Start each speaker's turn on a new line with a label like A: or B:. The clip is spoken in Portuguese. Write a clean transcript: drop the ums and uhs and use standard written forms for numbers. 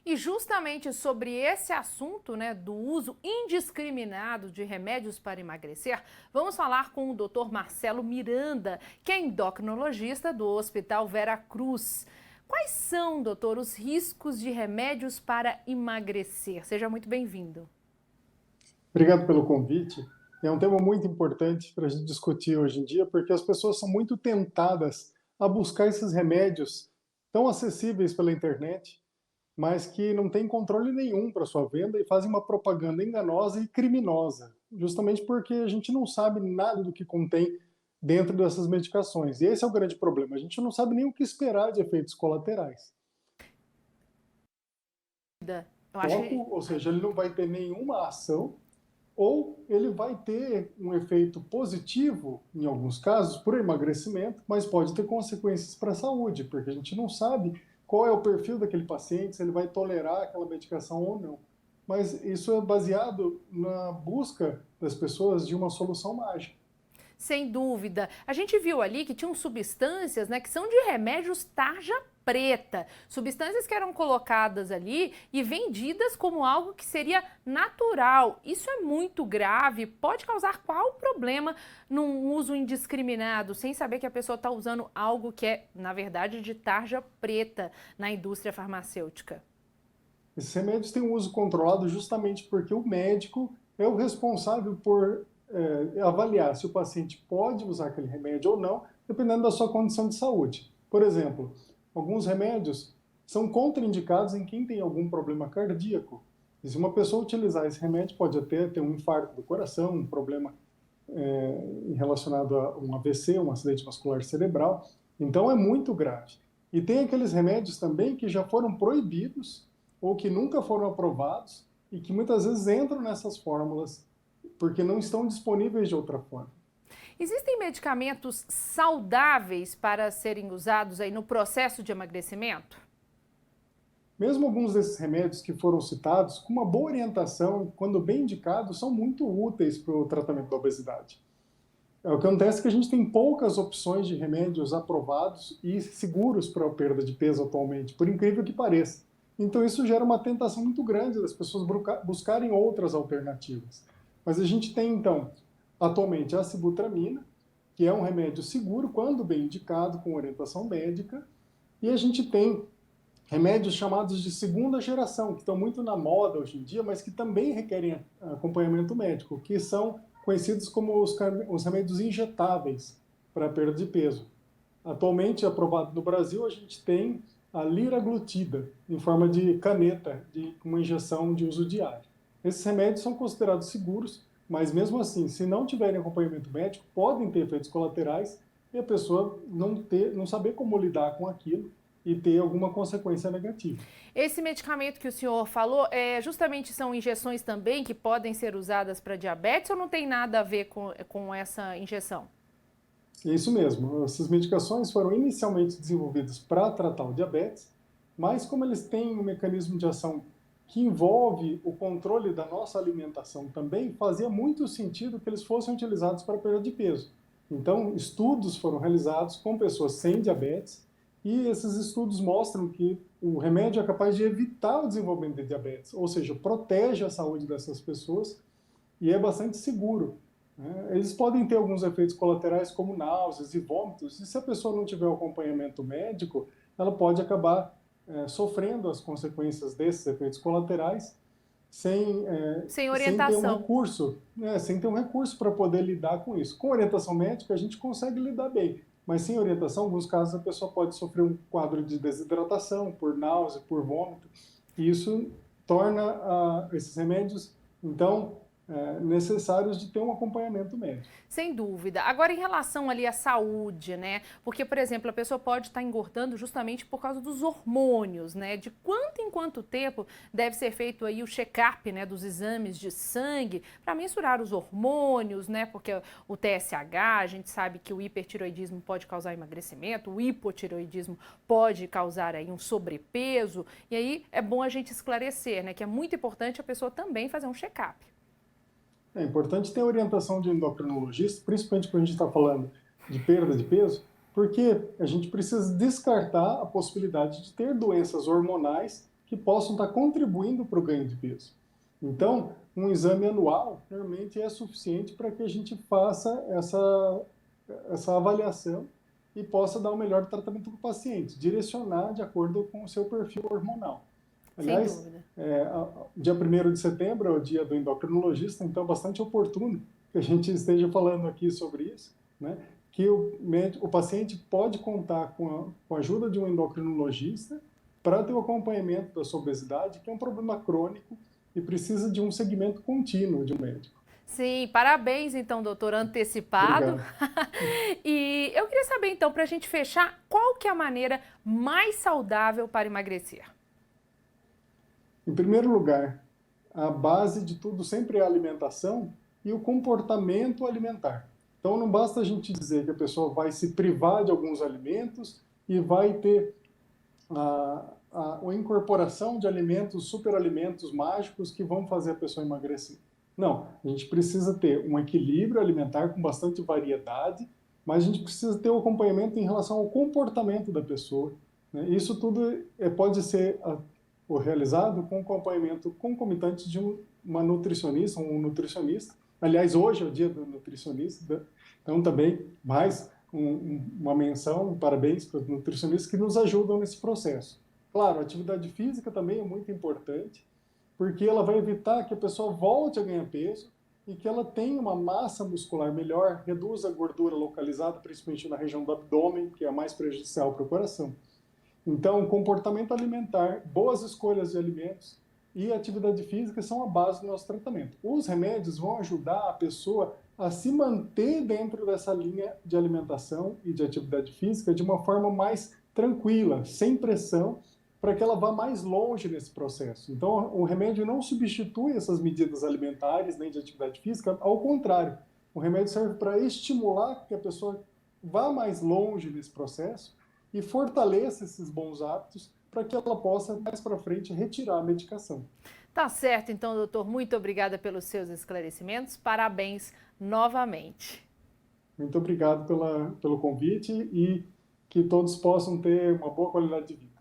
A: E justamente sobre esse assunto, né, do uso indiscriminado de remédios para emagrecer, vamos falar com o Dr. Marcelo Miranda, que é endocrinologista do Hospital Vera Cruz. Quais são, doutor, os riscos de remédios para emagrecer? Seja muito bem-vindo.
B: Obrigado pelo convite. É um tema muito importante para a gente discutir hoje em dia, porque as pessoas são muito tentadas a buscar esses remédios tão acessíveis pela internet, mas que não têm controle nenhum para sua venda e fazem uma propaganda enganosa e criminosa, justamente porque a gente não sabe nada do que contém dentro dessas medicações. E esse é o grande problema. A gente não sabe nem o que esperar de efeitos colaterais.
A: Eu acho
B: Foco,
A: que
B: ou seja, ele não vai ter nenhuma ação ou ele vai ter um efeito positivo, em alguns casos, por emagrecimento, mas pode ter consequências para a saúde, porque a gente não sabe qual é o perfil daquele paciente, se ele vai tolerar aquela medicação ou não. Mas isso é baseado na busca das pessoas de uma solução mágica.
A: sem dúvida. A gente viu ali que tinham substâncias, né, que são de remédios tarja preta. Substâncias que eram colocadas ali e vendidas como algo que seria natural. Isso é muito grave. Pode causar qual problema num uso indiscriminado, sem saber que a pessoa está usando algo que é, na verdade, de tarja preta na indústria farmacêutica?
B: Esses remédios têm um uso controlado justamente porque o médico é o responsável por avaliar se o paciente pode usar aquele remédio ou não, dependendo da sua condição de saúde. Por exemplo, alguns remédios são contraindicados em quem tem algum problema cardíaco. E se uma pessoa utilizar esse remédio, pode até ter um infarto do coração, um problema relacionado a um AVC, um acidente vascular cerebral. Então é muito grave. E tem aqueles remédios também que já foram proibidos ou que nunca foram aprovados e que muitas vezes entram nessas fórmulas porque não estão disponíveis de outra forma.
A: Existem medicamentos saudáveis para serem usados aí no processo de emagrecimento?
B: Mesmo alguns desses remédios que foram citados, com uma boa orientação, quando bem indicados, são muito úteis para o tratamento da obesidade. O que acontece é que a gente tem poucas opções de remédios aprovados e seguros para a perda de peso atualmente, por incrível que pareça. Então isso gera uma tentação muito grande das pessoas buscarem outras alternativas. Mas a gente tem, então, atualmente a sibutramina, que é um remédio seguro quando bem indicado, com orientação médica, e a gente tem remédios chamados de segunda geração, que estão muito na moda hoje em dia, mas que também requerem acompanhamento médico, que são conhecidos como os remédios injetáveis para perda de peso. Atualmente, aprovado no Brasil, a gente tem a liraglutida, em forma de caneta, de uma injeção de uso diário. Esses remédios são considerados seguros, mas mesmo assim, se não tiverem acompanhamento médico, podem ter efeitos colaterais e a pessoa não saber como lidar com aquilo e ter alguma consequência negativa.
A: Esse medicamento que o senhor falou, justamente são injeções também que podem ser usadas para diabetes ou não tem nada a ver com essa injeção?
B: É isso mesmo. Essas medicações foram inicialmente desenvolvidas para tratar o diabetes, mas como eles têm um mecanismo de ação que envolve o controle da nossa alimentação também, fazia muito sentido que eles fossem utilizados para perda de peso. Então, estudos foram realizados com pessoas sem diabetes e esses estudos mostram que o remédio é capaz de evitar o desenvolvimento de diabetes, ou seja, protege a saúde dessas pessoas e é bastante seguro. Eles podem ter alguns efeitos colaterais, como náuseas e vômitos, e se a pessoa não tiver o acompanhamento médico, ela pode acabar sofrendo as consequências desses efeitos colaterais sem,
A: Sem
B: sem ter um
A: orientação.
B: recurso, sem ter um recurso para poder lidar com isso. Com orientação médica, a gente consegue lidar bem, mas sem orientação, em alguns casos, a pessoa pode sofrer um quadro de desidratação, por náusea, por vômito, e isso torna esses remédios, então, necessários de ter um acompanhamento médico.
A: Sem dúvida. Agora, em relação ali à saúde, né? Porque, por exemplo, a pessoa pode estar engordando justamente por causa dos hormônios, né? De quanto em quanto tempo deve ser feito aí o check-up, né, dos exames de sangue para mensurar os hormônios, né? Porque o TSH, a gente sabe que o hipertiroidismo pode causar emagrecimento, o hipotiroidismo pode causar aí um sobrepeso. E aí é bom a gente esclarecer, né, que é muito importante a pessoa também fazer um check-up.
B: É importante ter a orientação de endocrinologista, principalmente quando a gente está falando de perda de peso, porque a gente precisa descartar a possibilidade de ter doenças hormonais que possam estar contribuindo para o ganho de peso. Então, um exame anual normalmente é suficiente para que a gente faça essa avaliação e possa dar o melhor tratamento para o paciente, direcionar de acordo com o seu perfil hormonal.
A: Sem
B: Aliás,
A: dúvida.
B: dia 1º de setembro é o dia do endocrinologista, então é bastante oportuno que a gente esteja falando aqui sobre isso, né? Que o paciente pode contar com a ajuda de um endocrinologista para ter o acompanhamento da sua obesidade, que é um problema crônico e precisa de um segmento contínuo de um médico.
A: Sim, parabéns então, doutor, antecipado.
B: Obrigado.
A: E eu queria saber então, para a gente fechar, qual que é a maneira mais saudável para emagrecer?
B: Em primeiro lugar, a base de tudo sempre é a alimentação e o comportamento alimentar. Então não basta a gente dizer que a pessoa vai se privar de alguns alimentos e vai ter a incorporação de alimentos, superalimentos mágicos que vão fazer a pessoa emagrecer. Não, a gente precisa ter um equilíbrio alimentar com bastante variedade, mas a gente precisa ter o acompanhamento em relação ao comportamento da pessoa, né? Isso tudo pode ser realizado com acompanhamento concomitante de uma nutricionista, um nutricionista. Aliás, hoje é o dia do nutricionista, então também mais uma menção, parabéns para os nutricionistas que nos ajudam nesse processo. Claro, a atividade física também é muito importante, porque ela vai evitar que a pessoa volte a ganhar peso e que ela tenha uma massa muscular melhor, reduza a gordura localizada, principalmente na região do abdômen, que é a mais prejudicial para o coração. Então, comportamento alimentar, boas escolhas de alimentos e atividade física são a base do nosso tratamento. Os remédios vão ajudar a pessoa a se manter dentro dessa linha de alimentação e de atividade física de uma forma mais tranquila, sem pressão, para que ela vá mais longe nesse processo. Então, o remédio não substitui essas medidas alimentares nem de atividade física, ao contrário, o remédio serve para estimular que a pessoa vá mais longe nesse processo e fortaleça esses bons hábitos para que ela possa, mais para frente, retirar a medicação.
A: Tá certo, então, doutor, muito obrigada pelos seus esclarecimentos. Parabéns novamente.
B: Muito obrigado pelo convite e que todos possam ter uma boa qualidade de vida.